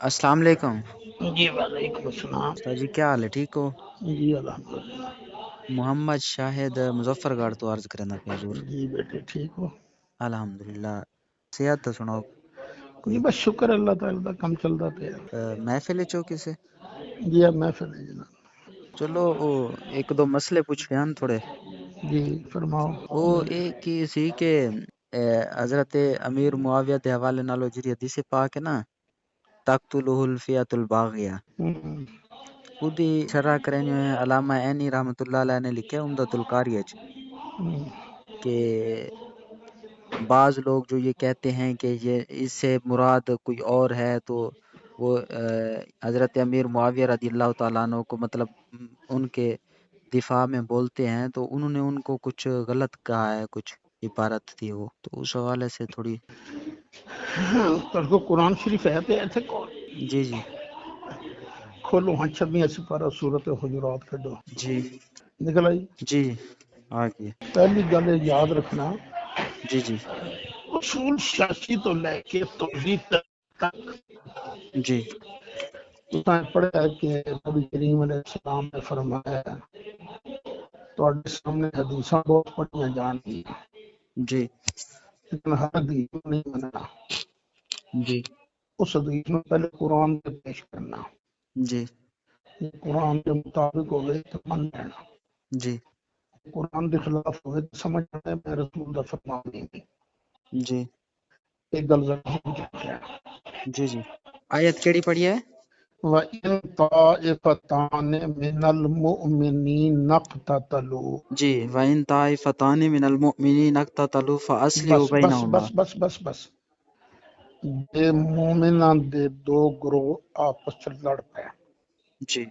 السلام علیکم جی وعلیکم السلام۔ استاد جی، کیا حال ہے؟ ٹھیک ہو؟ جی الحمدللہ۔ محمد شاہد مظفر گڑھ تو عرض کرنا پہ حضور۔ جی بیٹے ٹھیک ہو؟ الحمدللہ۔ صحت تو سناؤ جی کوئی؟ بس شکر اللہ تعالیٰ دا، کم چلتا پیا۔ محفل چوکی سے جی اب محفل ہے جناب۔ چلو وہ ایک دو مسئلے پوچھ لیاں تھوڑے۔ جی فرماؤ۔ وہ ایک کی سی کہ حضرت امیر معاویہ دے حوالے نالو جڑی حدیث پاک ہے نا، تقتلہ الفئۃ الباغیہ، ہم، اودی شرح کرنے ہوئے علامہ عینی رحمۃ اللہ علیہ نے لکھا ہے عمدۃ القاری وچ ہم، کہ بعض لوگ جو یہ کہتے ہیں کہ یہ اس سے مراد کوئی اور ہے، تو وہ حضرت امیر معاویہ رضی اللہ تعالیٰ عنہ کو مطلب ان کے دفاع میں بولتے ہیں، تو انہوں نے ان کو کچھ غلط کہا ہے، کچھ عبارت تھی وہ، تو اس حوالے سے تھوڑی۔ تر کو قرآن شریف ہے پہ ایتھے کو جی جی کھولو، ہاں 26 سپارہ سورت حجرات کھڈو، جی نکل آئی۔ جی آگے۔ پہلی گل یہ یاد رکھنا، جی جی اصول سیاسی تو لے کے توحید تک جی تساں پڑھا ہے کہ نبی کریم علیہ السلام نے فرمایا تواڈے سامنے حدیثاں بہت پڑھیاں جان گیاں، جی لیکن ہر حدیث کو نہیں مننا، جی اس حدیث میں پہلے قرآن کے پیش کرنا، جی یہ قرآن کے مطابق ہوئے تو من لینا، جی قرآن کے خلاف ہوئے تو سمجھ آئے میں رسول دا فرمان نہیں، جی ایک گل ذرا سمجھ آئے۔ جی جی آیت کیڑی پڑھی ہے؟ وَإِن طَائِفَتَانِ مِنَ الْمُؤْمِنِينَ اقْتَتَلُوا، جی وَإِن طَائِفَتَانِ مِنَ الْمُؤْمِنِينَ اقْتَتَلُوا فَأَصْلِحُوا بس بس بَيْنَهُمَا۔ بس بس بس بس دے مومنان دے دو گروہ آپس چ لڑ پے، جی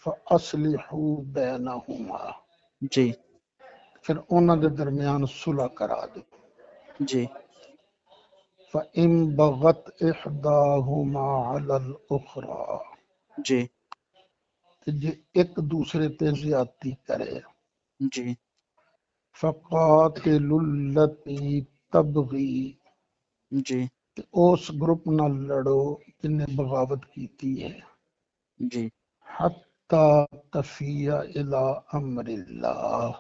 فَأَصْلِحُوا بَيْنَهُمَا، جی پھر انہاں دے درمیان صلح کرا دو۔ جی فَإِن بَغَتْ إِحْدَاهُمَا عَلَى الْأُخْرَى، جی کہ جے ایک دوسرے تے زیادتی کرے، جی فَقَاتِلُوا الَّتِي تَبْغِي، جی کہ اس گروپ نہ لڑو جن نے بغاوت کیتی ہے، جی حتی تفیہ الی امر اللہ،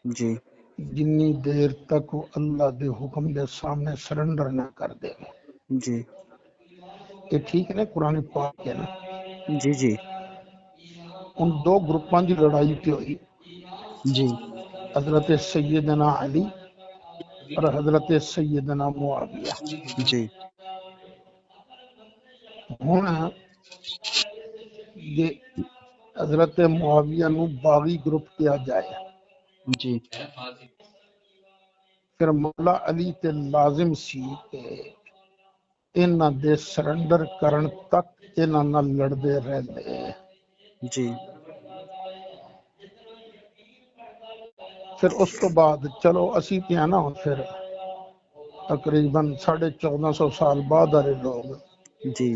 جی جنی دیر تک وہ اللہ دے حکم دے سامنے سرنڈر نہ کر دے۔ جی یہ ٹھیک ہے نا، قرآن پاک ہے نا۔ جی جی ان دو گروپاں دی لڑائی تے ہوئی، جی حضرت سیدنا علی اور حضرت سیدنا معاویہ۔ جی ہن یہ حضرت معاویہ نو باغی گروپ کیا جائے، جی پھر مولا علی تے لازم سی کہ انہاں دے سرنڈر کرن تک انہاں نال لڑدے رہندے۔ جی پھر اس تو بعد چلو اسی تے نا، پھر تقریباً 1450 سال بعد آرے لوگ جی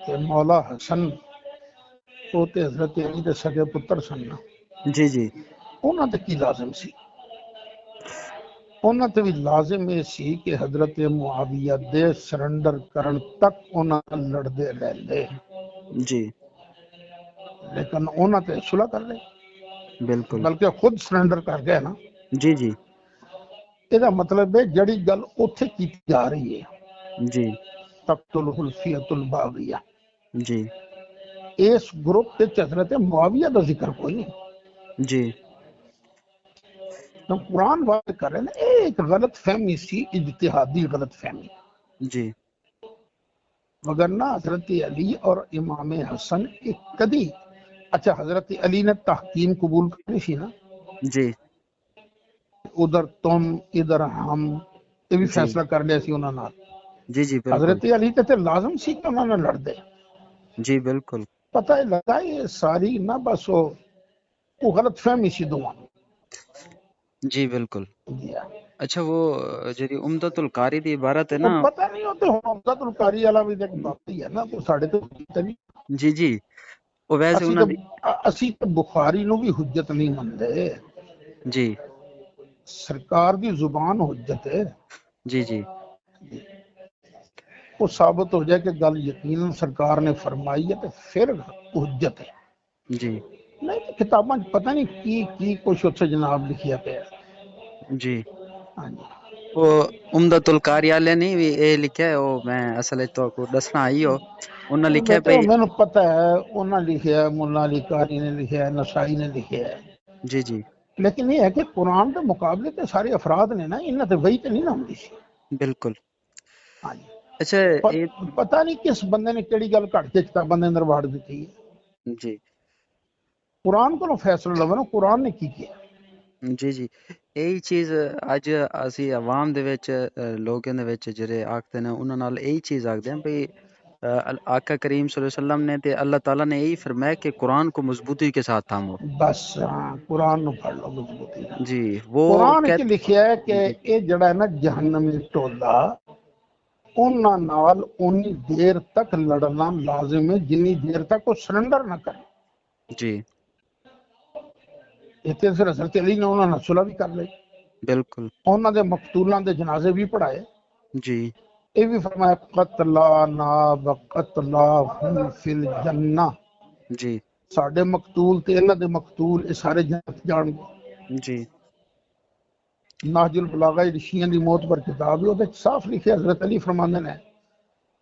کہ مولا حسن وہ تے حضرت علی دے سگے پتر سن، جی جی انہاں تے کی لازم سی؟ انہاں تے بھی لازم یہ سی کہ حضرت معاویہ دے سرنڈر کرن تک انہاں نال لڑدے رہندے، جی لیکن انہاں تے صلح کر لے، بالکل۔ بلکہ خود سرنڈر کر گئے نا۔ جی جی یہ مطلب ہے جڑی گل اتھے کی جا رہی ہے، جی تقتلہ الفئۃ الباغیہ، جی اس گروپ تے حضرت معاویہ دا ذکر کوئی نہیں۔ جی تو قرآن بات کر رہے ہیں، ایک غلط فہمی سی، اجتہادی غلط فہمی، جی وگرنہ حضرت علی اور امام حسن ایک کدی، اچھا حضرت علی نے تحکیم قبول کرنی سی نا، جی ادھر تم ادھر ہم، یہ بھی جی فیصلہ کر لیا سی انہوں نے۔ جی جی بالکل۔ حضرت علی تے لازم سی کہ انہوں نے لڑ دے۔ جی بالکل۔ پتہ ہی لگا یہ ساری نہ بس وہ غلط فہمی سی دونوں۔ جی بالکل۔ اچھا وہ جی عمدۃ القاری دی عبارت ہے وہ نا۔ پتہ نہیں ہوتے عمدۃ القاری والا بھی ایک بات ہی ہے نا، تو ساڑھے تو حجت نہیں، جی جی وہ ویسے انہاں دی۔ اسی تو بخاری نو بھی حجت نہیں مندے، جی سرکار دی زبان حجت ہے۔ جی جی وہ ثابت ہو جائے کہ گل یقیناً سرکار نے فرمائی ہے تو پھر حجت ہے. جی نہیں تو کتاباں پتہ نہیں کی کچھ اتنے جناب لکھیا پیا. جی ہاں جی وہ عمدۃ القاری والے نہیں بھی یہ لکھا ہے، وہ میں اصل تو کو دسنا آئی ہو انہوں نے لکھا ہے بیٹے بھائی. مینوں پتہ ہے انہاں لکھیا ہے، مولا علی قاری نے لکھیا ہے، نسائی نے لکھیا ہے، جی جی لیکن یہ ہے کہ قرآن کے مقابلے تے سارے افراد نے نا انہاں تے وحی تے نہیں نہ ہوندی سی. بالکل. ہاں جی اچھا یہ پتہ نہیں کس بندے نے کیڑی گل کٹ کے کتاباں دے اندر واڑ دتی ہے. جی قرآن کو فیصلہ لو نا، قرآن نے کی کیا. جی جی یہی چیز اج اسی عوام دے وچ لوگاں دے وچ جڑے آکھدے نے انہاں نال یہی چیز آکھدے ہیں بھئی آقا کریم صلی اللہ علیہ وسلم نے تے اللہ تعالیٰ نے یہی فرمایا کہ قرآن کو مضبوطی کے ساتھ تھامو. بس ہاں قرآن نو پڑھ لو مضبوطی نال. جی وہ قرآن چ کہتے لکھیا ہے کہ جی یہ جڑا ہے نا جہنمی ٹولا انہاں نال اونی دیر تک لڑنا لازم ہے جنی دیر تک وہ سرنڈر نہ کرے. جی اتنے پھر حضرت علی نے انہاں نال صلح بھی کر لئی، بالکل. انہاں دے مقتولاں دے جنازے بھی پڑھائے. جی یہ بھی فرمایا قتلانا وقتلاہم فی الجنہ، جی ساڈے مقتول تے انہاں دے مقتول یہ سارے جنت جان گے. جی نہج البلاغہ شیعہ دی موت پر کتاب ہے، وہ صاف لکھے حضرت علی فرماندے نے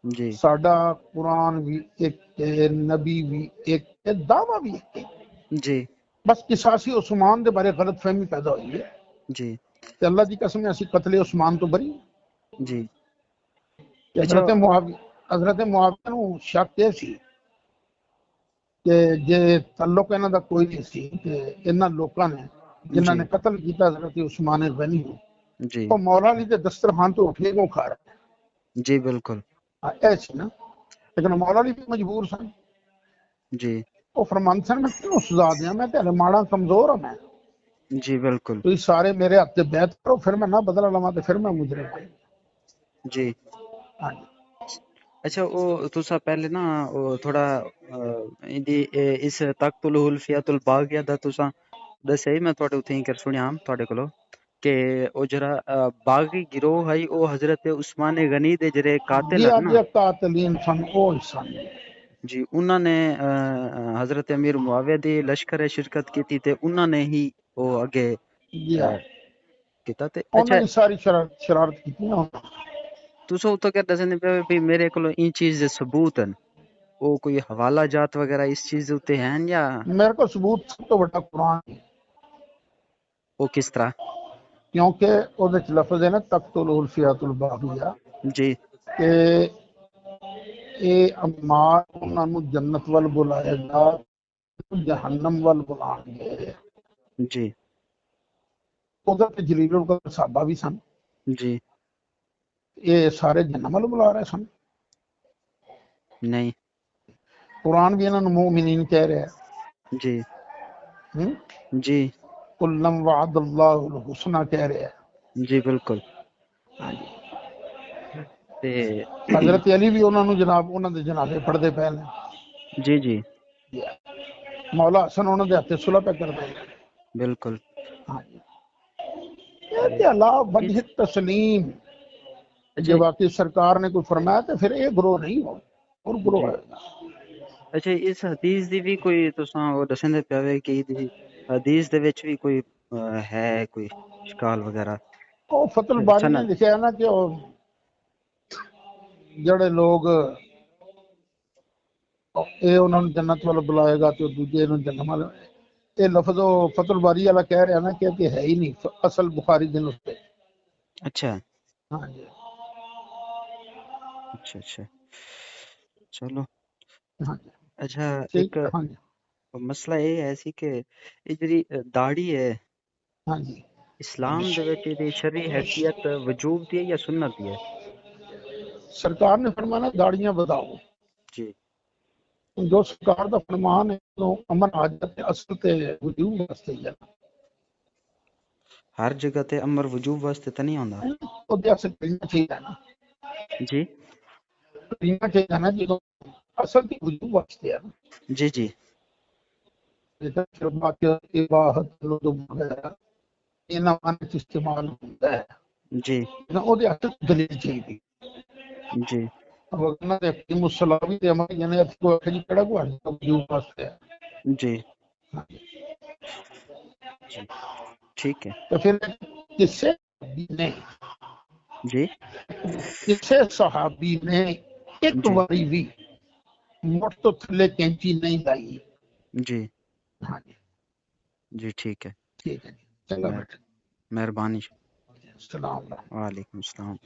جی ساڈا قرآن بھی ایک ہے، نبی بھی ایک ہے، دعویٰ بھی ایک ہے. جی بس قصاصی عثمان دے بارے غلط فہمی پیدا ہوئی ہے جی کہ اللہ دی قسم اسی قتل عثمان تو بری. جی کہ اچھا حضرت معاویہ نو شک یہ سی کہ جے تعلق انہاں دا کوئی نہیں سی کہ انہاں لوکاں نے جنہاں جی نے قتل کیتا حضرت عثمان غنی نو، جی وہ مولا علی دے دسترخوان تو اٹھ کے کیوں کھا رہا جی بالکل. ہے. ایسی نا لیکن مولا علی بھی مجبور سن. جی وہ فرماند سن میں کیوں سزا دیاں، میں تے ماڑا کمزور ہوں، میں جی بالکل. تو سارے میرے ہاتھ تے بیعت کرو پھر میں نہ بدلا لواں تے پھر میں مجرم ہوں. جی ہاں جی اچھا وہ تسا پہلے نا وہ تھوڑا اس تقتل الفیات الباغیہ دا تسا دسیا ہی میں تھوڑے اتھیں کر سنیا تھوڑے کولو کہ او جڑا باغی گروہ ہے او حضرت عثمان غنی دے جڑے قاتل جی ہیں اج نا. قاتلین سن او سن. جی انہوں نے حضرت امیر معاویہ دی لشکر شرکت کی تے انہوں نے ہی وہ اگے جی ہاں کیتا تے. انہوں اچھا نے ساری شرارت کی نا. تسا اتو کیا دسنے پے بھی میرے کولو این چیز دے ثبوت ہیں، وہ کوئی حوالہ جات وغیرہ اس چیز دے اوتے ہیں یا میرے کو ثبوت سب تو بڑا قرآن ہے، وہ کس طرح؟ کیونکہ وہ لفظ ہے نا تقتل الفیات الباغیہ جی کہ اے امار انہاں نو جنت ول بلائے گا، جہنم ول بلان گے. جی ادھر جلیل القدر صحابہ بھی سن، جی یہ سارے جہنم ول بلا رہے سن. نہیں. قرآن بھی انہاں نو مومنین کہہ رہا جی ہے، جی کلم وعد اللہ الحسنہ کہہ رہا ہے. جی بالکل. ہاں جی تے حضرت علی بھی انہوں نے جناب انہوں دے جنازے پڑھتے پے نے. جی جی مولا حسن انہوں دے ہاتھ صلح پہ کرتے ہیں. بالکل. ہاں جی تے یہ اللہ وجہ اس تسلیم. اچھا جب واقعی سرکار نے کوئی فرمایا تو پھر یہ گروہ نہیں ہو اور گروہ جی ہے. اچھا اس حدیث دی بھی کوئی تساں وہ دسن دے پے کہ حدیث دے وچ بھی کوئی ہے کوئی اشکال وغیرہ وہ فتح الباری نے سند؟ لکھا ہے نا کہ جڑے لوگ اے انہوں نے جنت وال بلائے گا تو دوجے انہوں جنت وال. یہ لفظ فتح الباری والا کہہ رہا نا کہ ہے ہی نہیں اصل بخاری دن اس پہ. اچھا ہاں جی اچھا اچھا چلو. ہاں جی اچھا ٹھیک ایک ہاں جی مسئلہ یہ ہے سی کہ یہ جڑی داڑھی ہے ہاں جی اسلام دے وچ دی شرعی حیثیت وجوب دی ہے یا سنت دی ہے؟ سرکار نے فرمانا داڑیاں بتاؤ. جی جو سرکار دا فرمان ہے تو امن آ جاتے اصل تے وجوب واسطے ہی ہے. ہر جگہ تے امر وجوب واسطے تے نہیں ہوندا. وہ اصل کرنا چاہیے نا، جی کرنا چاہیے نا جدو اصل کی وجوب واسطے ہے نا. جی جی اباحت وغیرہ انہاں معنی چ استعمال ہوتا ہے. جی وہ اصل دلیل چاہیے. جی وگرنہ تے حکیم الصلاوی تے ہماری جنے کو کہ جی کڑا کو ہٹ جو واسطے ہے جی جی ٹھیک ہے تو پھر کس سے نے جی کسے صحابی نے ایک جی واری بھی موٹ تو تھلے کینچی نہیں لائی. جی ہاں جی جی ٹھیک ہے ٹھیک ہے جی چلو مہر- بیٹھے مہربانی السلام علیکم. وعلیکم السلام